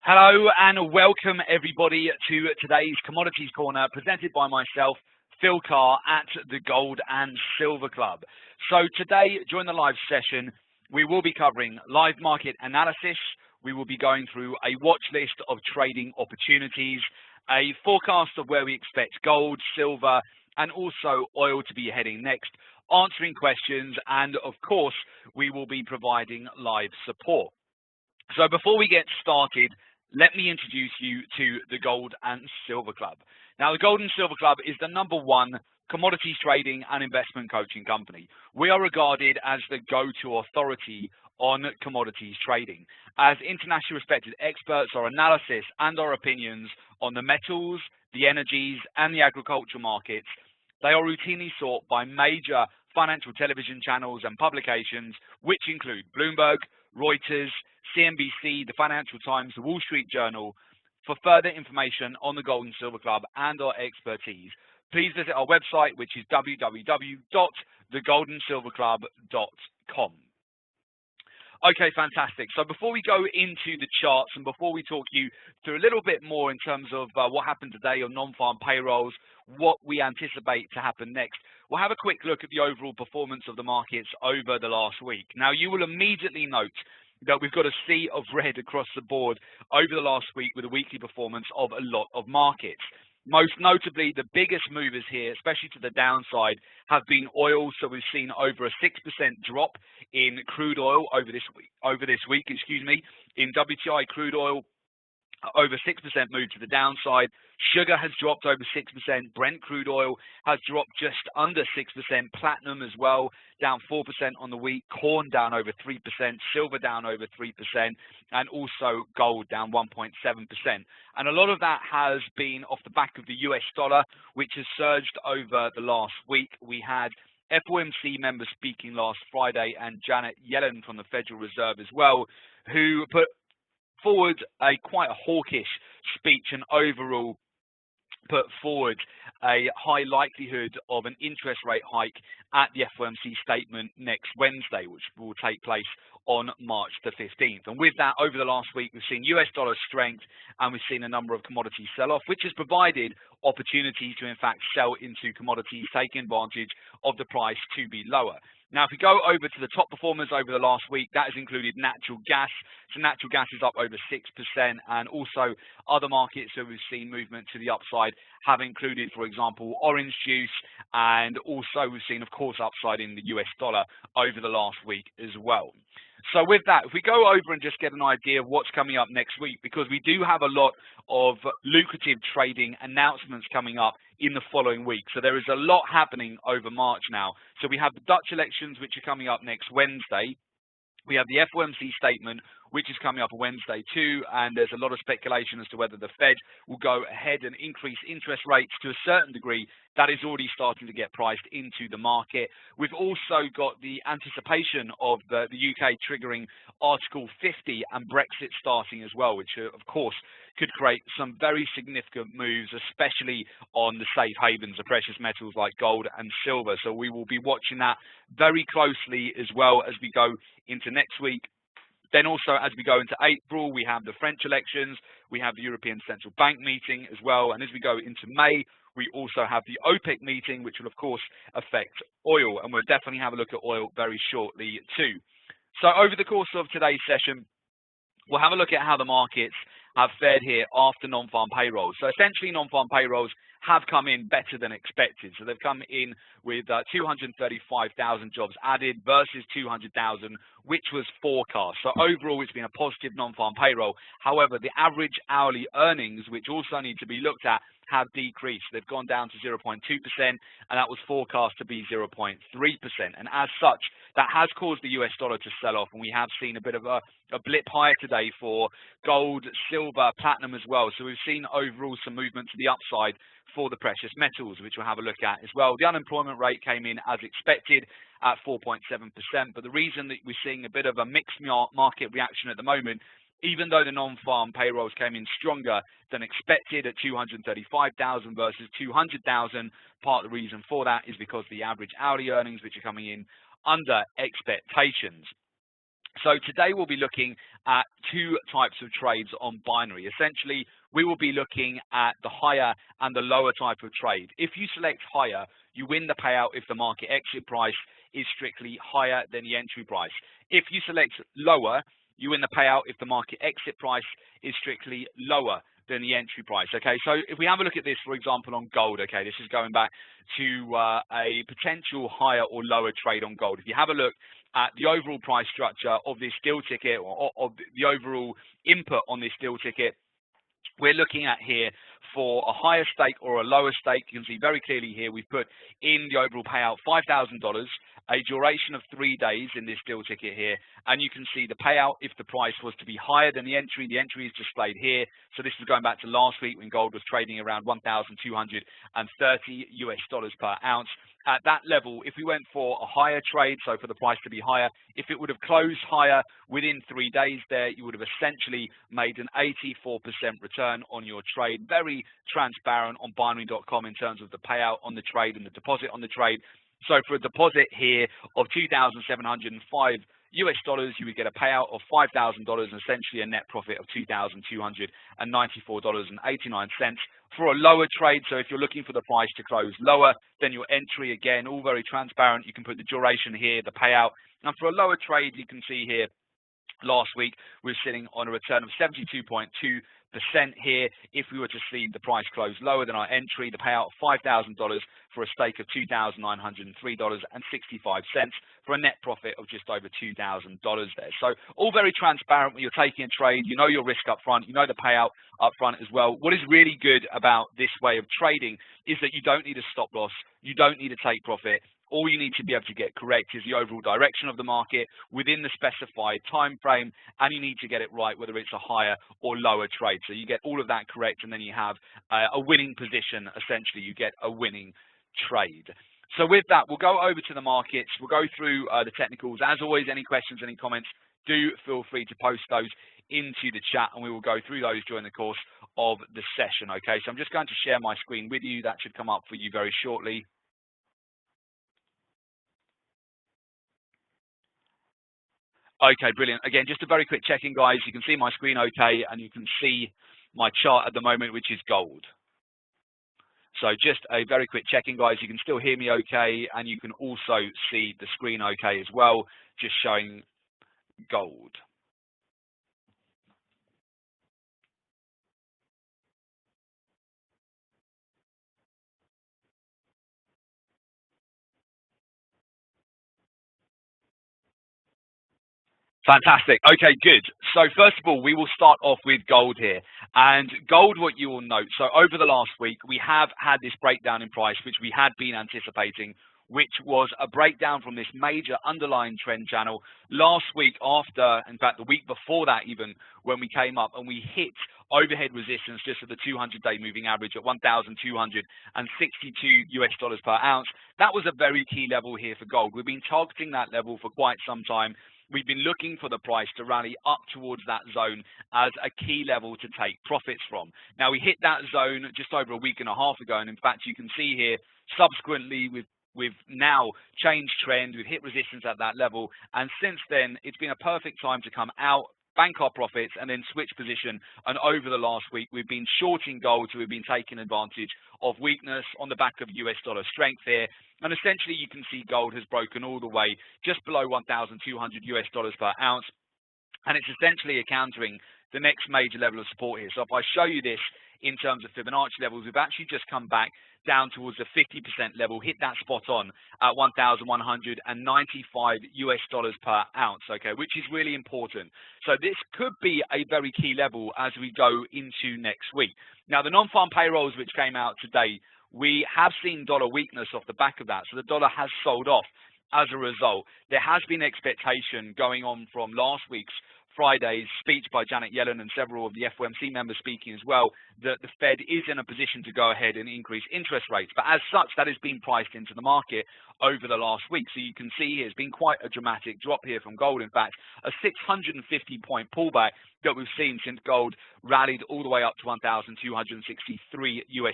Hello and welcome everybody to today's Commodities Corner presented by myself, Phil Carr at the Gold and Silver Club. So today, during the live session, we will be covering live market analysis. We will be going through a watch list of trading opportunities, a forecast of where we expect gold, silver, and also oil to be heading next, answering questions, and of course, we will be providing live support. So before we get started, let me introduce you to the Gold and Silver Club. Now, the Gold and Silver Club is the #1 commodities trading and investment coaching company. We are regarded as the go-to authority on commodities trading. As internationally respected experts, our analysis and our opinions on the metals, the energies, and the agricultural markets, they are routinely sought by major financial television channels and publications, which include Bloomberg, Reuters, CNBC, the Financial Times, the Wall Street Journal. For further information on the Gold and Silver Club and our expertise, please visit our website, which is www.thegoldensilverclub.com. Okay, fantastic. So before we go into the charts and before we talk you through a little bit more in terms of what happened today on non-farm payrolls, what we anticipate to happen next, we'll have a quick look at the overall performance of the markets over the last week. Now, you will immediately note that we've got a sea of red across the board over the last week with a weekly performance of a lot of markets. Most notably, the biggest movers here, especially to the downside, have been oil. So we've seen over a 6% drop in crude oil over this week, in WTI crude oil. Over 6% move to the downside. Sugar has dropped over 6%. Brent crude oil has dropped just under 6%. Platinum as well, down 4% on the week. Corn down over 3%. Silver down over 3%. And also gold down 1.7%. And a lot of that has been off the back of the US dollar, which has surged over the last week. We had FOMC members speaking last Friday and Janet Yellen from the Federal Reserve as well, who put forward a quite hawkish speech and overall put forward a high likelihood of an interest rate hike at the FOMC statement next Wednesday, which will take place on March the 15th. And with that, over the last week, we've seen US dollar strength and we've seen a number of commodities sell off, which has provided opportunities to, in fact, sell into commodities, taking advantage of the price to be lower. Now, if we go over to the top performers over the last week, that has included natural gas. So natural gas is up over 6%, and also other markets that we've seen movement to the upside have included, for example, orange juice, and also we've seen, of course, upside in the US dollar over the last week as well. So with that, if we go over and just get an idea of what's coming up next week, because we do have a lot of lucrative trading announcements coming up in the following week. So there is a lot happening over March now. So we have the Dutch elections, which are coming up next Wednesday. We have the FOMC statement, which is coming up on Wednesday too, and there's a lot of speculation as to whether the Fed will go ahead and increase interest rates to a certain degree. That is already starting to get priced into the market. We've also got the anticipation of the UK triggering Article 50 and Brexit starting as well, which of course could create some very significant moves, especially on the safe havens of precious metals like gold and silver. So we will be watching that very closely as well as we go into next week. Then also, as we go into April, we have the French elections, we have the European Central Bank meeting as well, and as we go into May, we also have the OPEC meeting, which will, of course, affect oil, and we'll definitely have a look at oil very shortly too. So over the course of today's session, we'll have a look at how the markets have fared here after non-farm payrolls. So essentially, non-farm payrolls have come in better than expected. So they've come in with 235,000 jobs added versus 200,000, which was forecast. So overall, it's been a positive non-farm payroll. However, the average hourly earnings, which also need to be looked at, have decreased. They've gone down to 0.2%, and that was forecast to be 0.3%. And as such, that has caused the US dollar to sell off, and we have seen a bit of a blip higher today for gold, silver, platinum as well. So we've seen overall some movement to the upside for the precious metals, which we'll have a look at as well. The unemployment rate came in as expected at 4.7%, but the reason that we're seeing a bit of a mixed market reaction at the moment, even though the non-farm payrolls came in stronger than expected at 235,000 versus 200,000, part of the reason for that is because the average hourly earnings, which are coming in under expectations. So today we'll be looking at two types of trades on binary. Essentially, we will be looking at the higher and the lower type of trade. If you select higher, you win the payout if the market exit price is strictly higher than the entry price. If you select lower, you win the payout if the market exit price is strictly lower than the entry price. Okay, so if we have a look at this, for example, on gold, okay, this is going back to a potential higher or lower trade on gold. If you have a look at the overall price structure of this deal ticket, or of the overall input on this deal ticket, we're looking at here for a higher stake or a lower stake. You can see very clearly here we've put in the overall payout $5,000, a duration of 3 days in this deal ticket here, and you can see the payout if the price was to be higher than the entry. The entry is displayed here. So this is going back to last week when gold was trading around $1,230 per ounce. At that level, if we went for a higher trade, so for the price to be higher, if it would have closed higher within 3 days there, you would have essentially made an 84% return on your trade. Very transparent on binary.com in terms of the payout on the trade and the deposit on the trade. So for a deposit here of $2,705 US, you would get a payout of $5,000 and essentially a net profit of $2,294.89 for a lower trade. So if you're looking for the price to close lower than your entry, again, all very transparent. You can put the duration here, the payout. And for a lower trade, you can see here, last week we were sitting on a return of 72.2% here. If we were to see the price close lower than our entry, the payout of $5,000 for a stake of $2,903.65 for a net profit of just over $2,000 there. So all very transparent when you're taking a trade. You know your risk up front, you know the payout up front as well. What is really good about this way of trading is that you don't need a stop loss, you don't need to take profit. All you need to be able to get correct is the overall direction of the market within the specified time frame, and you need to get it right whether it's a higher or lower trade. So you get all of that correct, and then you have a winning position. Essentially, you get a winning trade. So with that, we'll go over to the markets. We'll go through the technicals. As always, any questions, any comments, do feel free to post those into the chat, and we will go through those during the course of the session. Okay, so I'm just going to share my screen with you. That should come up for you very shortly. Okay, brilliant. Again, just a very quick check-in, guys. You can see my screen okay, and you can see my chart at the moment, which is gold. So just a very quick check-in, guys. You can still hear me okay, and you can also see the screen okay as well, just showing gold. Fantastic. Okay, good. So first of all, we will start off with gold here. And gold, what you will note, so over the last week, we have had this breakdown in price, which we had been anticipating, which was a breakdown from this major underlying trend channel last week after, in fact, the week before that even, when we came up and we hit overhead resistance just at the 200-day moving average at $1,262 US per ounce. That was a very key level here for gold. We've been targeting that level for quite some time. We've been looking for the price to rally up towards that zone as a key level to take profits from. Now, we hit that zone just over a week and a half ago, and in fact, you can see here, subsequently, we've now changed trend, we've hit resistance at that level, and since then, it's been a perfect time to come out, bank our profits, and then switch position. And over the last week, we've been shorting gold, so we've been taking advantage of weakness on the back of US dollar strength here. And essentially, you can see gold has broken all the way just below $1,200 US per ounce. And it's essentially encountering the next major level of support here. So if I show you this in terms of Fibonacci levels, we've actually just come back down towards the 50% level, hit that spot on at $1,195 US per ounce, okay, which is really important. So this could be a very key level as we go into next week. Now, the non-farm payrolls which came out today, we have seen dollar weakness off the back of that. So the dollar has sold off as a result. There has been expectation going on from last week's Friday's speech by Janet Yellen and several of the FOMC members speaking as well, that the Fed is in a position to go ahead and increase interest rates. But as such, that has been priced into the market over the last week. So you can see here, it's been quite a dramatic drop here from gold. In fact, a 650-point pullback that we've seen since gold rallied all the way up to $1,263 US.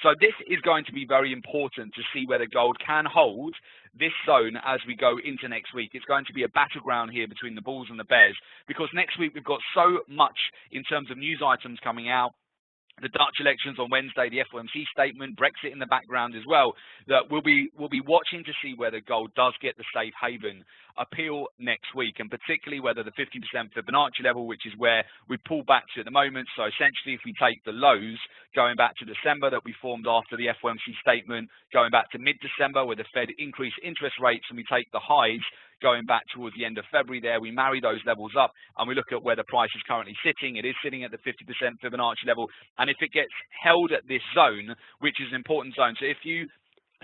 So this is going to be very important to see whether gold can hold this zone as we go into next week. It's going to be a battleground here between the bulls and the bears, because next week we've got so much in terms of news items coming out. The Dutch elections on Wednesday, the FOMC statement, Brexit in the background as well, that we'll be watching to see whether gold does get the safe haven appeal next week, and particularly whether the 50% Fibonacci level, which is where we pull back to at the moment. So essentially, if we take the lows going back to December that we formed after the FOMC statement, going back to mid-December where the Fed increased interest rates, and we take the highs going back towards the end of February there, we marry those levels up and we look at where the price is currently sitting. It is sitting at the 50% Fibonacci level, and if it gets held at this zone, which is an important zone, so if you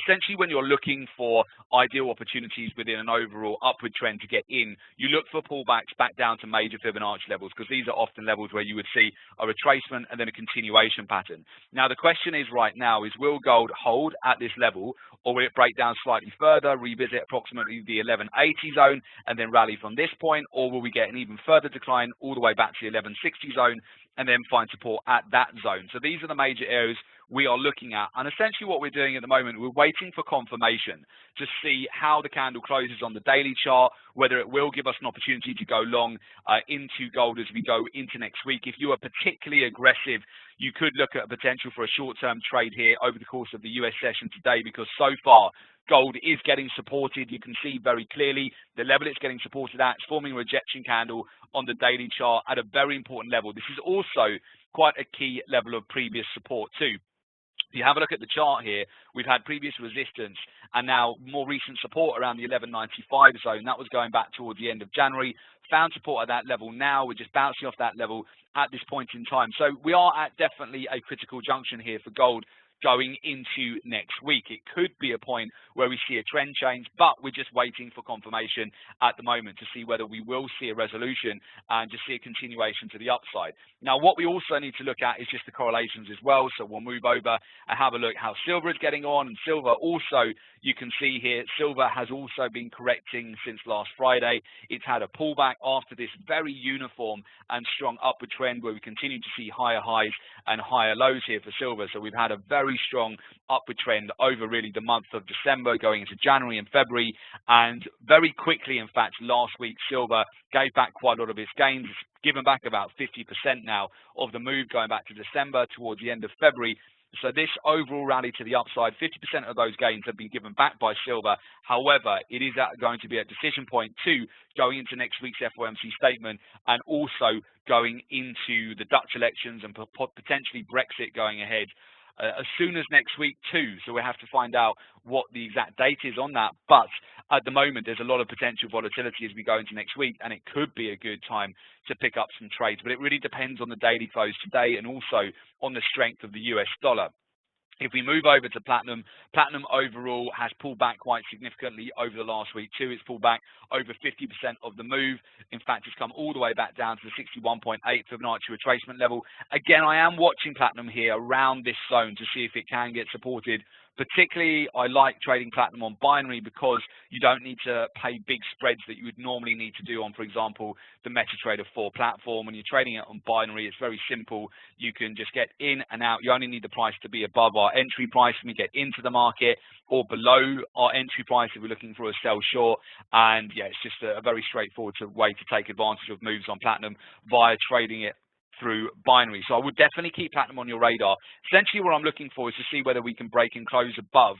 essentially, when you're looking for ideal opportunities within an overall upward trend to get in, you look for pullbacks back down to major Fibonacci levels, because these are often levels where you would see a retracement and then a continuation pattern. Now, the question is right now is, will gold hold at this level, or will it break down slightly further, revisit approximately the 1180 zone, and then rally from this point, or will we get an even further decline all the way back to the 1160 zone, and then find support at that zone? So these are the major areas we are looking at, and essentially what we're doing at the moment, we're waiting for confirmation to see how the candle closes on the daily chart, whether it will give us an opportunity to go long into gold as we go into next week. If you are particularly aggressive, you could look at a potential for a short-term trade here over the course of the US session today, because so far gold is getting supported. You can see very clearly the level it's getting supported at. It's forming a rejection candle on the daily chart at a very important level. This is also quite a key level of previous support too. If you have a look at the chart here, we've had previous resistance and now more recent support around the 1195 zone. That was going back towards the end of January. Found support at that level now. We're just bouncing off that level at this point in time. So we are at definitely a critical junction here for gold going into next week. It could be a point where we see a trend change, but we're just waiting for confirmation at the moment to see whether we will see a resolution and just see a continuation to the upside. Now, what we also need to look at is just the correlations as well. So we'll move over and have a look how silver is getting on. And silver also, you can see here, silver has also been correcting since last Friday. It's had a pullback after this very uniform and strong upward trend where we continue to see higher highs and higher lows here for silver. So we've had a very strong upward trend over really the month of December going into January and February, and very quickly, in fact, last week silver gave back quite a lot of its gains. It's given back about 50% now of the move going back to December towards the end of February. So this overall rally to the upside, 50% of those gains have been given back by silver. However, it is going to be a decision point too, going into next week's FOMC statement, and also going into the Dutch elections and potentially Brexit going ahead as soon as next week too. So we have to find out what the exact date is on that. But at the moment, there's a lot of potential volatility as we go into next week, and it could be a good time to pick up some trades. But it really depends on the daily close today and also on the strength of the US dollar. If we move over to platinum, platinum overall has pulled back quite significantly over the last week too. It's pulled back over 50% of the move. In fact, it's come all the way back down to the 61.8 Fibonacci retracement level. Again, I am watching platinum here around this zone to see if it can get supported. Particularly, I like trading platinum on binary because you don't need to pay big spreads that you would normally need to do on, for example, the MetaTrader 4 platform. When you're trading it on binary, it's very simple. You can just get in and out. You only need the price to be above our entry price when we get into the market, or below our entry price if we're looking for a sell short. And yeah, it's just a very straightforward way to take advantage of moves on platinum via trading it through binary. So I would definitely keep platinum on your radar. Essentially what I'm looking for is to see whether we can break and close above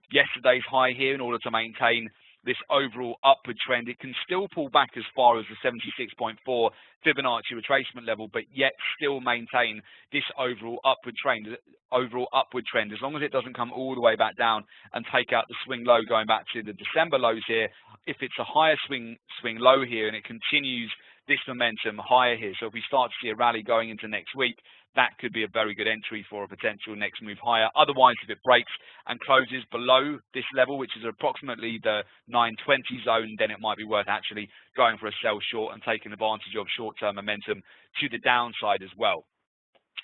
yesterday's high here in order to maintain this overall upward trend. It can still pull back as far as the 76.4 Fibonacci retracement level, but yet still maintain this overall upward trend. As long as it doesn't come all the way back down and take out the swing low going back to the December lows here. If it's a higher swing low here and it continues this momentum higher here. So if we start to see a rally going into next week, that could be a very good entry for a potential next move higher. Otherwise, if it breaks and closes below this level, which is approximately the 920 zone, then it might be worth actually going for a sell short and taking advantage of short-term momentum to the downside as well.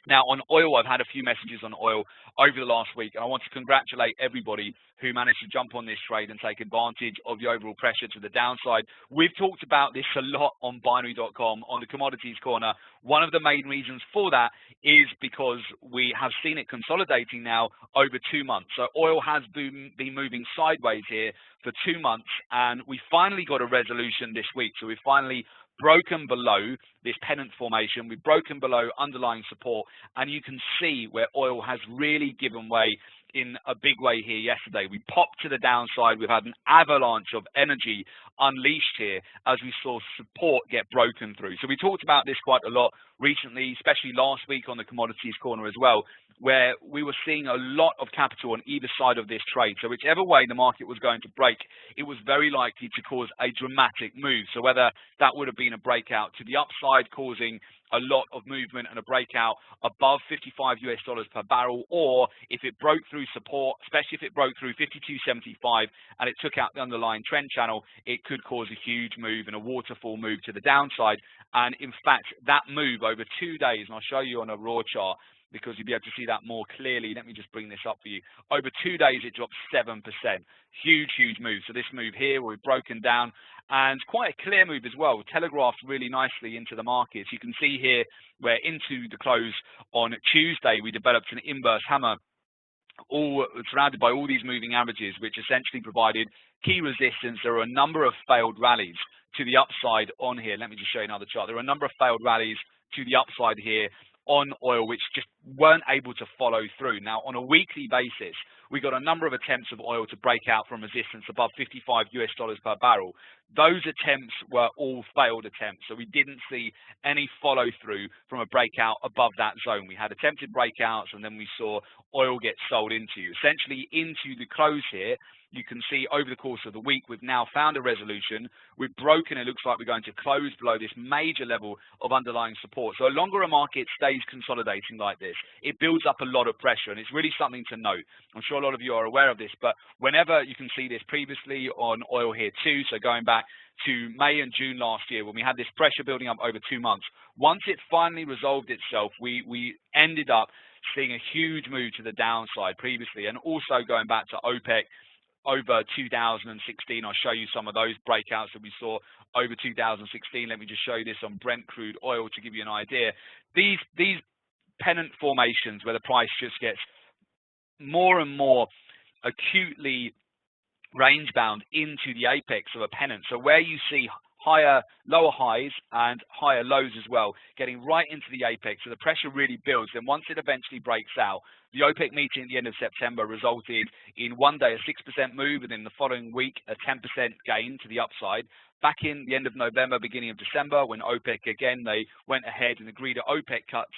Now, on oil, I've had a few messages on oil over the last week, and I want to congratulate everybody who managed to jump on this trade and take advantage of the overall pressure to the downside. We've talked about this a lot on binary.com, on the commodities corner. One of the main reasons for that is because we have seen it consolidating now over 2 months. So oil has been moving sideways here for 2 months, and we finally got a resolution this week. So we've finally broken below this pennant formation. We've broken below underlying support, and you can see where oil has really given way in a big way here yesterday. We popped to the downside. We've had an avalanche of energy unleashed here as we saw support get broken through. So we talked about this quite a lot recently, especially last week on the commodities corner as well, where we were seeing a lot of capital on either side of this trade. So whichever way the market was going to break, it was very likely to cause a dramatic move. So whether that would have been a breakout to the upside, causing a lot of movement and a breakout above $55 per barrel, or if it broke through support, especially if it broke through 52.75 and it took out the underlying trend channel, it could cause a huge move and a waterfall move to the downside. And in fact, that move over 2 days, and I'll show you on a raw chart because you'll be able to see that more clearly. Let me just bring this up for you. Over 2 days, it dropped 7%. Huge, huge move. So this move here, we've broken down, and quite a clear move as well, telegraphed really nicely into the markets. You can see here where into the close on Tuesday, we developed an inverse hammer, all surrounded by all these moving averages, which essentially provided key resistance. There are a number of failed rallies to the upside on here. Let me just show you another chart. There are a number of failed rallies to the upside here on oil, which just weren't able to follow through. Now, on a weekly basis, we got a number of attempts of oil to break out from resistance above $55 per barrel. Those attempts were all failed attempts, so we didn't see any follow through from a breakout above that zone. We had attempted breakouts, and then we saw oil get sold into. Essentially, into the close here, you can see over the course of the week, we've now found a resolution. We've broken, it looks like we're going to close below this major level of underlying support. So the longer a market stays consolidating like this, it builds up a lot of pressure, and it's really something to note. I'm sure a lot of you are aware of this, but whenever you can see this previously on oil here too, so going back to May and June last year when we had this pressure building up over 2 months, once it finally resolved itself, we ended up seeing a huge move to the downside previously, and also going back to OPEC over 2016. I'll show you some of those breakouts that we saw over 2016. Let me just show you this on Brent crude oil to give you an idea. These pennant formations where the price just gets more and more acutely range bound into the apex of a pennant. So where you see lower highs and higher lows as well, getting right into the apex, so the pressure really builds. Then once it eventually breaks out, the OPEC meeting at the end of September resulted in one day a 6% move, and in the following week a 10% gain to the upside. Back in the end of November, beginning of December, when OPEC again, they went ahead and agreed to OPEC cuts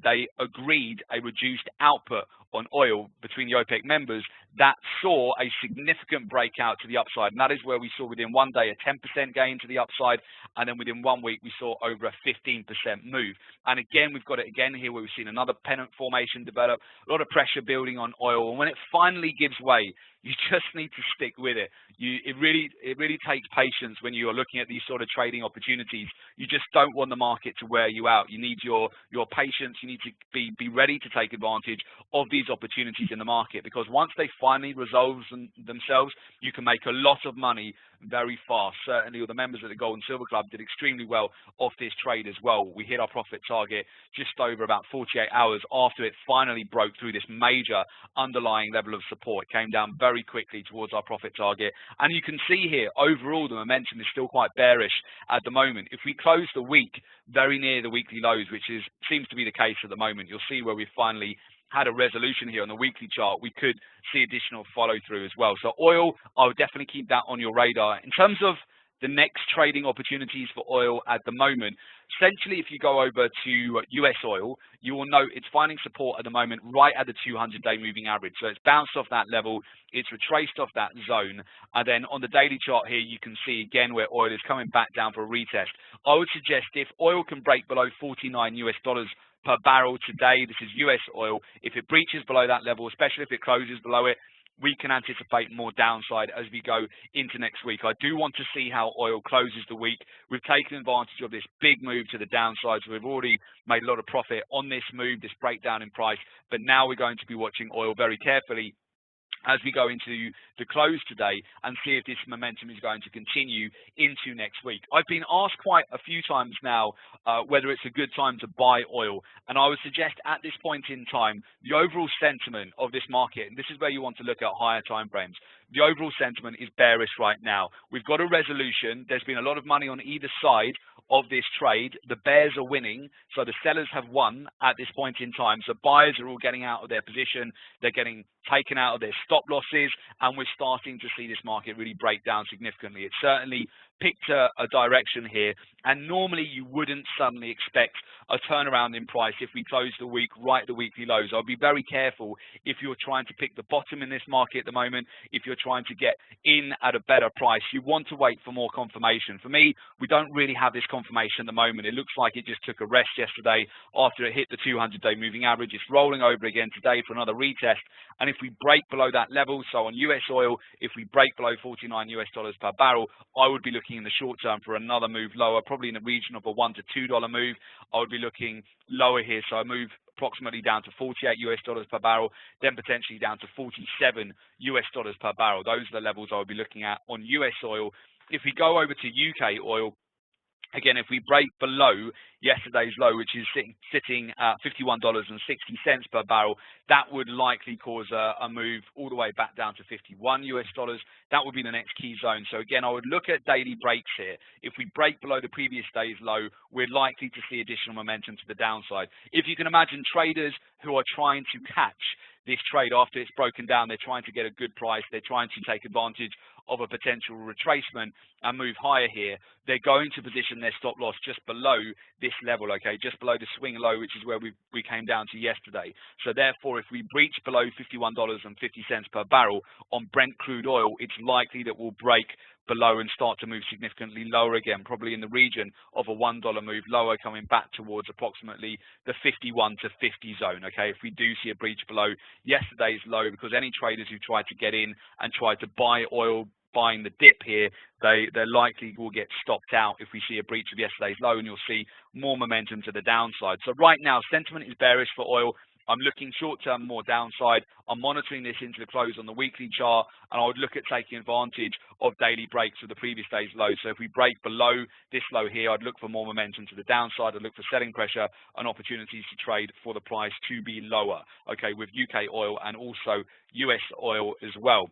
they agreed a reduced output on oil between the OPEC members. That saw a significant breakout to the upside, and that is where we saw within one day a 10% gain to the upside, and then within 1 week we saw over a 15% move. And again, we've got it again here where we've seen another pennant formation develop, a lot of pressure building on oil, and when it finally gives way, you just need to stick with it. It really takes patience when you are looking at these sort of trading opportunities. You just don't want the market to wear you out. You need your patience. You need to be ready to take advantage of these opportunities in the market, because once they finally resolve themselves, you can make a lot of money very fast. Certainly, the members of the Gold and Silver Club did extremely well off this trade as well. We hit our profit target just over about 48 hours after it finally broke through this major underlying level of support. It came down very quickly towards our profit target, and you can see here overall the momentum is still quite bearish at the moment. If we close the week very near the weekly lows, which seems to be the case at the moment, you'll see where we finally had a resolution here on the weekly chart, we could see additional follow through as well. So oil, I would definitely keep that on your radar. In terms of the next trading opportunities for oil at the moment. Essentially, if you go over to US oil, you will note it's finding support at the moment right at the 200-day moving average. So it's bounced off that level, it's retraced off that zone, and then on the daily chart here, you can see again where oil is coming back down for a retest. I would suggest if oil can break below 49 US dollars per barrel today, this is US oil, if it breaches below that level, especially if it closes below it, we can anticipate more downside as we go into next week. I do want to see how oil closes the week. We've taken advantage of this big move to the downside, so we've already made a lot of profit on this move, this breakdown in price, but now we're going to be watching oil very carefully as we go into the close today and see if this momentum is going to continue into next week. I've been asked quite a few times now whether it's a good time to buy oil, and I would suggest at this point in time, the overall sentiment of this market, and this is where you want to look at higher time frames, the overall sentiment is bearish right now. We've got a resolution. There's been a lot of money on either side of this trade. The bears are winning, so the sellers have won at this point in time. So buyers are all getting out of their position. They're getting taken out of their stop losses, and we're starting to see this market really break down significantly. It certainly picked a direction here, and normally you wouldn't suddenly expect a turnaround in price if we close the week right at the weekly lows. I'll be very careful if you're trying to pick the bottom in this market at the moment, if you're trying to get in at a better price. You want to wait for more confirmation. For me, we don't really have this confirmation at the moment. It looks like it just took a rest yesterday after it hit the 200-day moving average. It's rolling over again today for another retest, and if we break below that level, so on US oil, if we break below 49 US dollars per barrel, I would be looking in the short term for another move lower, probably in the region of a $1 to $2 move. I would be looking lower here, so I move approximately down to 48 US dollars per barrel, then potentially down to 47 US dollars per barrel. Those are the levels I would be looking at on US oil. If we go over to UK oil, again, if we break below yesterday's low, which is sitting at $51.60 per barrel, that would likely cause a move all the way back down to 51 US dollars. That would be the next key zone. So again, I would look at daily breaks here. If we break below the previous day's low, we're likely to see additional momentum to the downside. If you can imagine traders who are trying to catch this trade after it's broken down, they're trying to get a good price, they're trying to take advantage of a potential retracement and move higher here, they're going to position their stop loss just below this level, okay, just below the swing low, which is where we came down to yesterday. So therefore, if we breach below $51.50 per barrel on Brent crude oil, it's likely that we'll break below and start to move significantly lower again, probably in the region of a $1 move lower, coming back towards approximately the 51 to 50 zone, okay, if we do see a breach below yesterday's low, because any traders who try to get in and try to buy oil, buying the dip here, they likely will get stopped out if we see a breach of yesterday's low, and you'll see more momentum to the downside. So right now, sentiment is bearish for oil. I'm looking short-term more downside. I'm monitoring this into the close on the weekly chart, and I would look at taking advantage of daily breaks of the previous day's low. So if we break below this low here, I'd look for more momentum to the downside. I'd look for selling pressure and opportunities to trade for the price to be lower, okay, with UK oil and also US oil as well.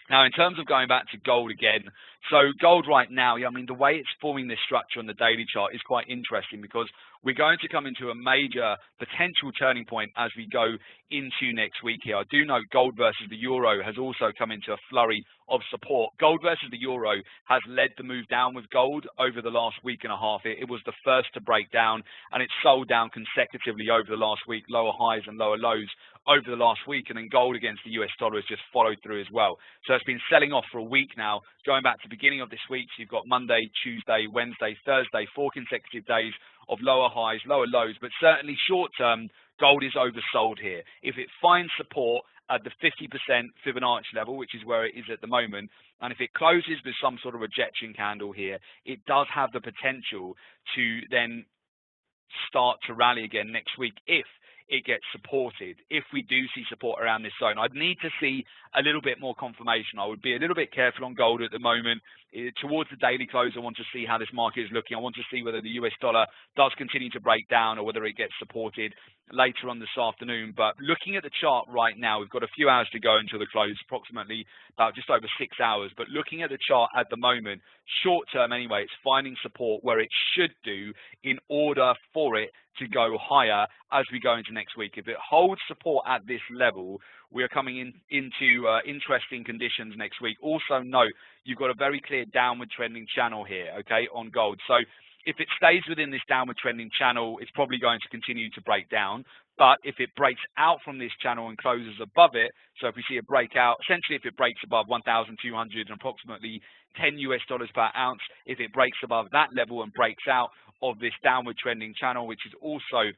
Now, in terms of going back to gold again, so gold right now, I mean, the way it's forming this structure on the daily chart is quite interesting, because we're going to come into a major potential turning point as we go into next week here. I do know gold versus the euro has also come into a flurry of support. Gold versus the euro has led the move down with gold over the last week and a half. It was the first to break down, and it sold down consecutively over the last week, lower highs and lower lows over the last week, and then gold against the US dollar has just followed through as well. So it's been selling off for a week now, going back to the beginning of this week. So you've got Monday, Tuesday, Wednesday, Thursday, 4 consecutive days of lower highs, lower lows, but certainly short term, gold is oversold here. If it finds support at the 50% Fibonacci level, which is where it is at the moment, and if it closes with some sort of rejection candle here, it does have the potential to then start to rally again next week if it gets supported. If we do see support around this zone, I'd need to see a little bit more confirmation. I would be a little bit careful on gold at the moment. Towards the daily close, I want to see how this market is looking. I want to see whether the US dollar does continue to break down or whether it gets supported later on this afternoon. But looking at the chart right now, we've got a few hours to go until the close, approximately about just over 6 hours. But looking at the chart at the moment, short term anyway, it's finding support where it should do in order for it to go higher as we go into next week. If it holds support at this level, we are coming into interesting conditions next week. Also note, you've got a very clear downward trending channel here, okay, on gold. So if it stays within this downward trending channel, it's probably going to continue to break down. But if it breaks out from this channel and closes above it, so if we see a breakout, essentially if it breaks above 1,200 and approximately $10 per ounce, if it breaks above that level and breaks out of this downward trending channel, which is also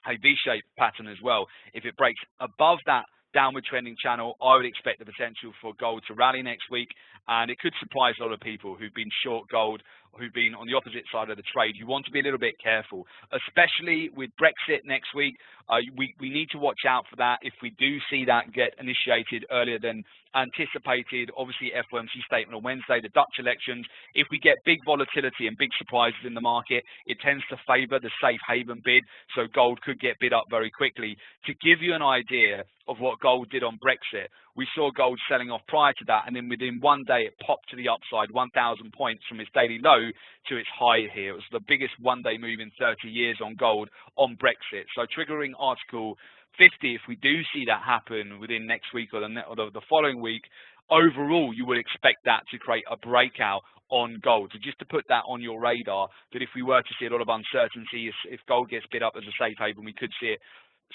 a V-shaped pattern as well, if it breaks above that downward trending channel, I would expect the potential for gold to rally next week, and it could surprise a lot of people who've been short gold, who've been on the opposite side of the trade. You want to be a little bit careful, especially with Brexit next week. We need to watch out for that. If we do see that get initiated earlier than anticipated, obviously FOMC statement on Wednesday, the Dutch elections, if we get big volatility and big surprises in the market, it tends to favor the safe haven bid, so gold could get bid up very quickly. To give you an idea of what gold did on Brexit, we saw gold selling off prior to that, and then within one day it popped to the upside 1,000 points from its daily low to its high here. It was the biggest one-day move in 30 years on gold on Brexit. So triggering Article 50, if we do see that happen within next week or the following week, overall you would expect that to create a breakout on gold. So just to put that on your radar, that if we were to see a lot of uncertainty, if gold gets bid up as a safe haven, we could see it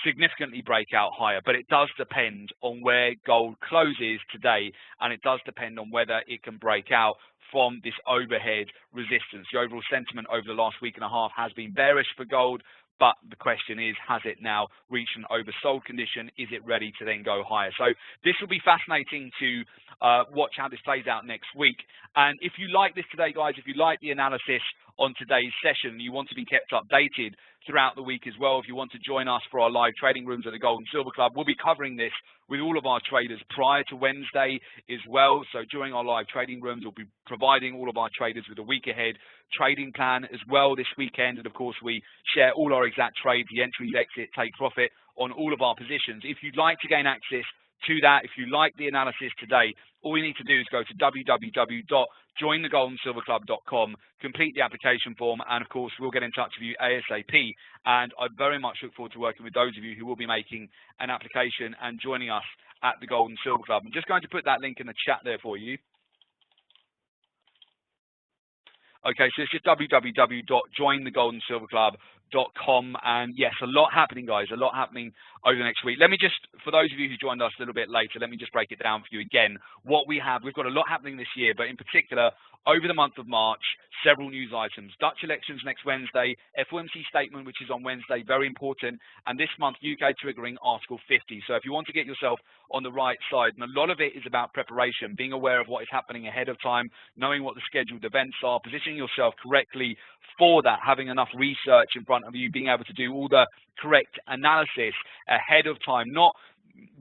significantly break out higher. But it does depend on where gold closes today, and it does depend on whether it can break out from this overhead resistance. The overall sentiment over the last week and a half has been bearish for gold, but the question is, has it now reached an oversold condition? Is it ready to then go higher? So this will be fascinating to watch how this plays out next week. And if you like this today, guys, if you like the analysis on today's session, you want to be kept updated throughout the week as well, if you want to join us for our live trading rooms at the Gold and Silver Club, we'll be covering this with all of our traders prior to Wednesday as well. So during our live trading rooms, we'll be providing all of our traders with a week ahead trading plan as well this weekend. And of course, we share all our exact trades, the entries, exit, take profit on all of our positions. If you'd like to gain access to that, if you like the analysis today, all you need to do is go to www.jointhegoldandsilverclub.com, complete the application form, and of course, we'll get in touch with you ASAP. And I very much look forward to working with those of you who will be making an application and joining us at the Gold and Silver Club. I'm just going to put that link in the chat there for you. Okay, so it's just www.jointhegoldandsilverclub.com, and yes, a lot happening, guys, a lot happening over the next week. Let me just, for those of you who joined us a little bit later, let me just break it down for you again. What we have, we've got a lot happening this year, but in particular, over the month of March, several news items. Dutch elections next Wednesday, FOMC statement, which is on Wednesday, very important, and this month, UK triggering Article 50. So if you want to get yourself on the right side, and a lot of it is about preparation, being aware of what is happening ahead of time, knowing what the scheduled events are, positioning yourself correctly for that, having enough research in front of you, being able to do all the correct analysis ahead of time, not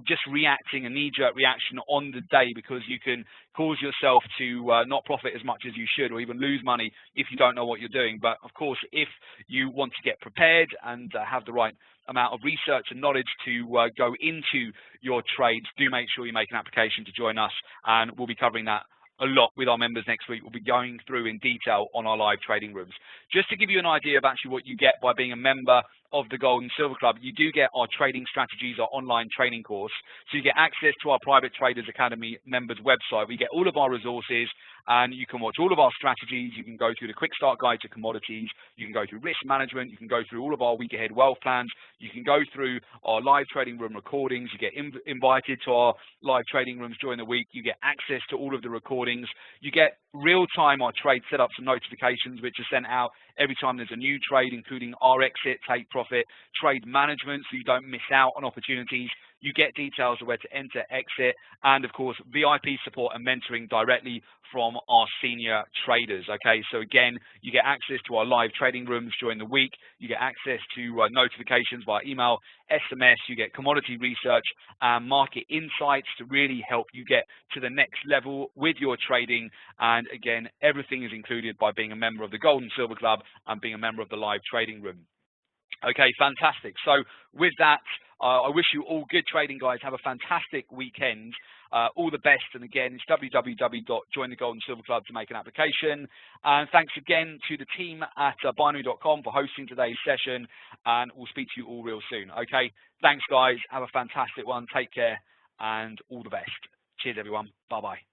just reacting a knee-jerk reaction on the day, because you can cause yourself to not profit as much as you should, or even lose money if you don't know what you're doing. But of course, if you want to get prepared and have the right amount of research and knowledge to go into your trades, do make sure you make an application to join us, and we'll be covering that a lot with our members next week. We'll be going through in detail on our live trading rooms. Just to give you an idea of actually what you get by being a member of the Gold and Silver Club, you do get our trading strategies, our online training course. So you get access to our Private Traders Academy members website. We get all of our resources, and you can watch all of our strategies. You can go through the quick start guide to commodities. You can go through risk management. You can go through all of our week ahead wealth plans. You can go through our live trading room recordings. You get invited to our live trading rooms during the week. You get access to all of the recordings. You get real-time our trade setups and notifications, which are sent out every time there's a new trade, including our exit, take profit, trade management, so you don't miss out on opportunities. You get details of where to enter, exit, and of course, VIP support and mentoring directly from our senior traders. Okay, so again, you get access to our live trading rooms during the week. You get access to notifications via email, SMS. You get commodity research and market insights to really help you get to the next level with your trading. And again, everything is included by being a member of the Gold and Silver Club and being a member of the live trading room. Okay, fantastic. So with that, I wish you all good trading, guys. Have a fantastic weekend. All the best. And again, it's www.jointhegoldensilverclub to make an application. And thanks again to the team at binary.com for hosting today's session. And we'll speak to you all real soon. Okay. Thanks, guys. Have a fantastic one. Take care and all the best. Cheers, everyone. Bye-bye.